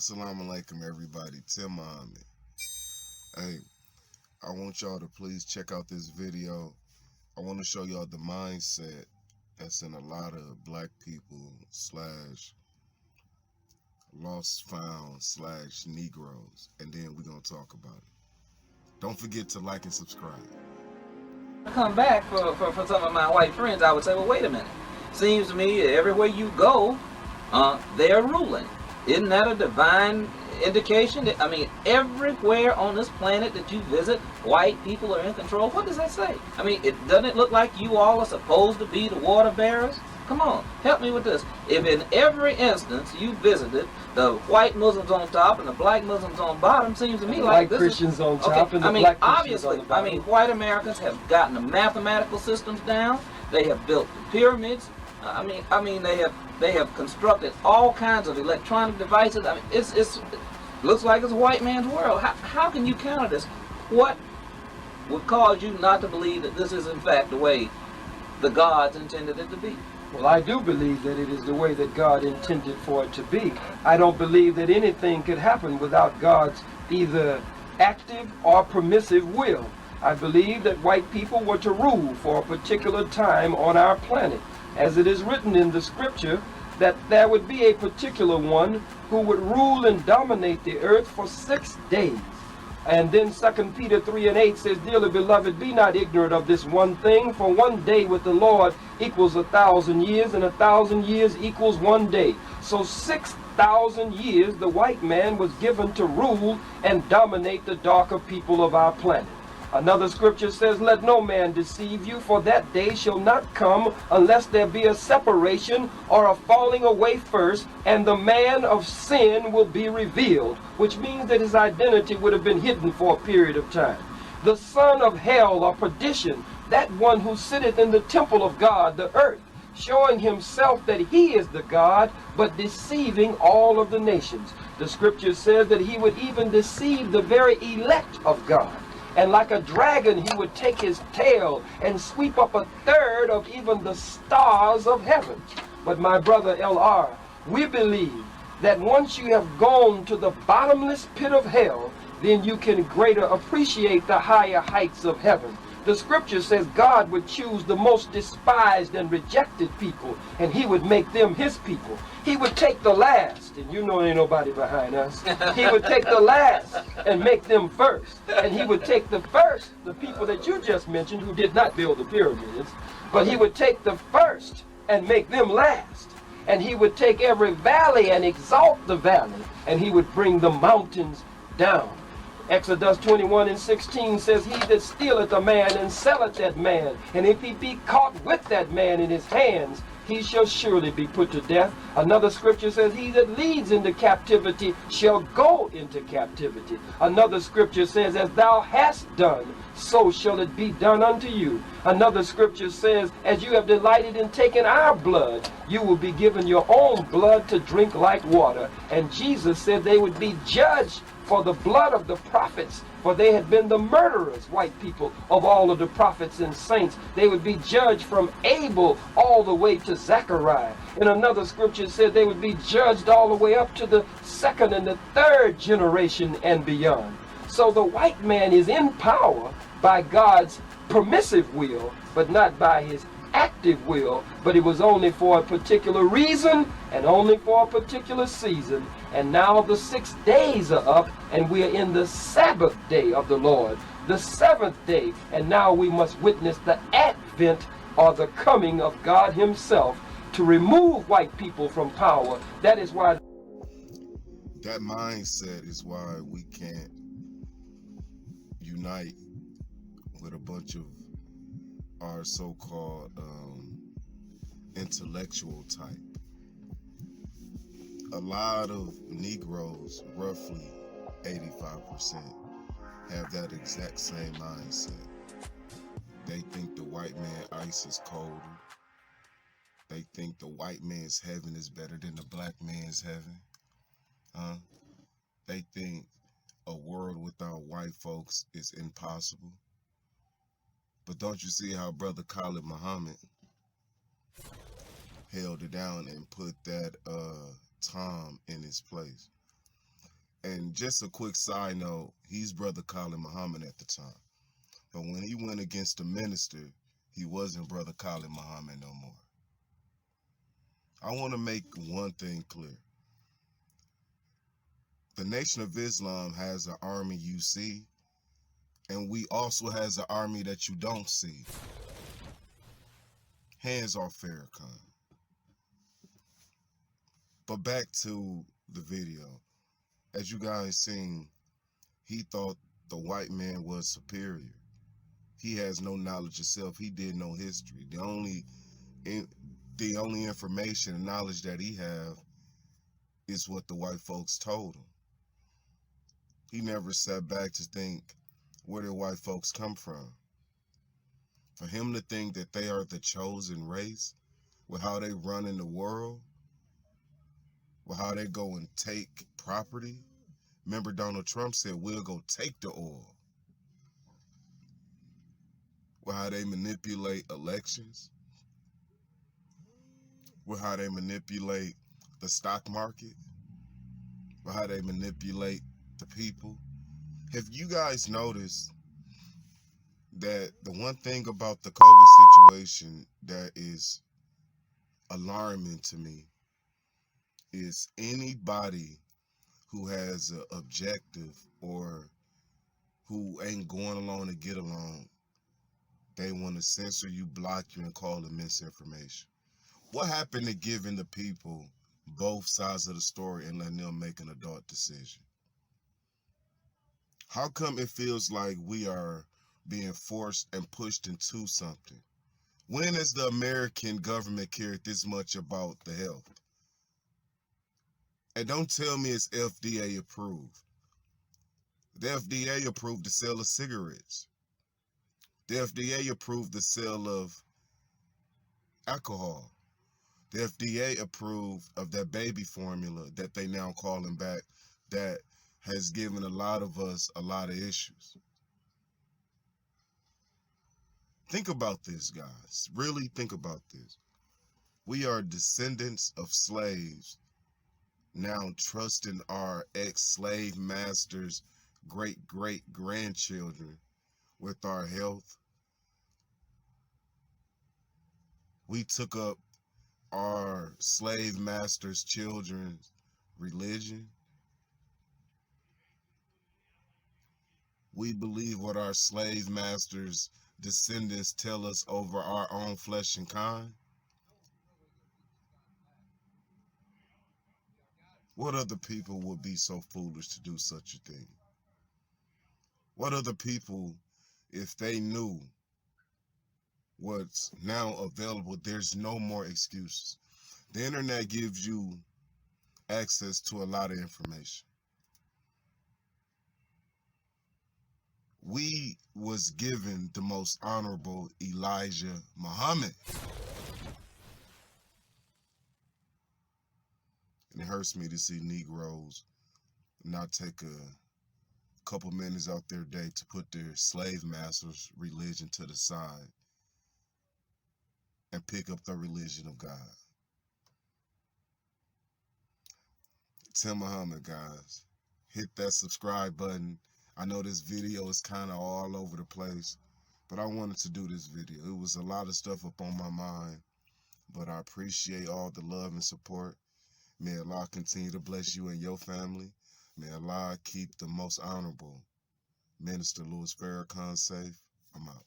Assalamu alaikum, everybody. Tim Muhammad. Hey, I want y'all to please check out this video. I want to show y'all the mindset that's in a lot of black people slash lost found slash Negroes, and then we're going to talk about it. Don't forget to like and subscribe. Come back for some of my white friends, I would say, well, wait a minute. Seems to me everywhere you go, they're ruling. Isn't that a divine indication? I mean, everywhere on this planet that you visit, white people are in control. What does that say? I mean, doesn't it look like you all are supposed to be the water bearers? Come on, help me with this. If in every instance you visited, the white Muslims on top and the black Muslims on bottom, seems to me like white Christians on top and the I mean, black Christians obviously, on the bottom. I mean, white Americans have gotten the mathematical systems down. They have built the pyramids. I mean, they have constructed all kinds of electronic devices. I mean, it looks like it's a white man's world. How can you counter this? What would cause you not to believe that this is in fact the way the gods intended it to be? Well, I do believe that it is the way that God intended for it to be. I don't believe that anything could happen without God's either active or permissive will. I believe that white people were to rule for a particular time on our planet. As it is written in the scripture, that there would be a particular one who would rule and dominate the earth for 6 days. And then 2 Peter 3:8 says, "Dearly beloved, be not ignorant of this one thing, for one day with the Lord equals 1,000 years, and 1,000 years equals one day." So 6,000 years the white man was given to rule and dominate the darker people of our planet. Another scripture says, "Let no man deceive you, for that day shall not come unless there be a separation or a falling away first, and the man of sin will be revealed," which means that his identity would have been hidden for a period of time. The son of hell or perdition, that one who sitteth in the temple of God, the earth, showing himself that he is the God, but deceiving all of the nations. The scripture says that he would even deceive the very elect of God. And like a dragon, he would take his tail and sweep up a third of even the stars of heaven. But my brother LR, we believe that once you have gone to the bottomless pit of hell, then you can greater appreciate the higher heights of heaven. The scripture says God would choose the most despised and rejected people, and he would make them his people. He would take the last, and you know ain't nobody behind us. He would take the last and make them first. And he would take the first, the people that you just mentioned who did not build the pyramids, but he would take the first and make them last. And he would take every valley and exalt the valley, and he would bring the mountains down. Exodus 21:16 says, "He that stealeth a man and selleth that man, and if he be caught with that man in his hands, he shall surely be put to death." Another scripture says, "He that leads into captivity shall go into captivity." Another scripture says, "As thou hast done, so shall it be done unto you." Another scripture says, "As you have delighted in taking our blood, you will be given your own blood to drink like water." And Jesus said they would be judged for the blood of the prophets, for they had been the murderers, white people, of all of the prophets and saints. They would be judged from Abel all the way to Zechariah. And another scripture said they would be judged all the way up to the second and the third generation and beyond. So the white man is in power by God's permissive will, but not by his active will, but it was only for a particular reason and only for a particular season. And now the 6 days are up, and we are in the Sabbath day of the Lord, the seventh day, and now we must witness the advent or the coming of God himself to remove white people from power. That is why That mindset is why we can't unite with a bunch of our so-called intellectual type. A lot of Negroes, roughly 85%, have that exact same mindset. They think the white man ice is colder. They think the white man's heaven is better than the black man's heaven. They think a world without white folks is impossible. But don't you see how Brother Khalid Muhammad held it down and put that Tom in his place? And just a quick side note, he's Brother Khalid Muhammad at the time. But when he went against the minister, he wasn't Brother Khalid Muhammad no more. I want to make one thing clear. The Nation of Islam has an army you see, and we also has an army that you don't see. Hands off Farrakhan. But back to the video. As you guys seen, he thought the white man was superior. He has no knowledge of self. He did no history. The only information and knowledge that he have is what the white folks told him. He never sat back to think, where did white folks come from? For him to think that they are the chosen race, with how they run in the world, with how they go and take property. Remember, Donald Trump said, we'll go take the oil. With how they manipulate elections, with how they manipulate the stock market, with how they manipulate the people. Have you guys noticed that the one thing about the COVID situation that is alarming to me is anybody who has an objective or who ain't going along to get along, they want to censor you, block you, and call it misinformation. What happened to giving the people both sides of the story and letting them make an adult decision? How come it feels like we are being forced and pushed into something? When has the American government cared this much about the health? And don't tell me it's FDA approved. The FDA approved the sale of cigarettes. The FDA approved the sale of alcohol. The FDA approved of that baby formula that they now calling back that has given a lot of us a lot of issues. Think about this, guys. Really think about this. We are descendants of slaves now trusting our ex-slave masters' great-great-grandchildren with our health. We took up our slave masters' children's religion. We believe what our slave masters' descendants tell us over our own flesh and kind. What other people would be so foolish to do such a thing? What other people, if they knew what's now available, there's no more excuses. The internet gives you access to a lot of information. We was given the most honorable Elijah Muhammad. And it hurts me to see Negroes not take a couple minutes out their day to put their slave masters' religion to the side and pick up the religion of God. Tim Muhammad, guys. Hit that subscribe button. I know this video is kind of all over the place, but I wanted to do this video. It was a lot of stuff up on my mind, but I appreciate all the love and support. May Allah continue to bless you and your family. May Allah keep the most honorable Minister Louis Farrakhan safe. I'm out.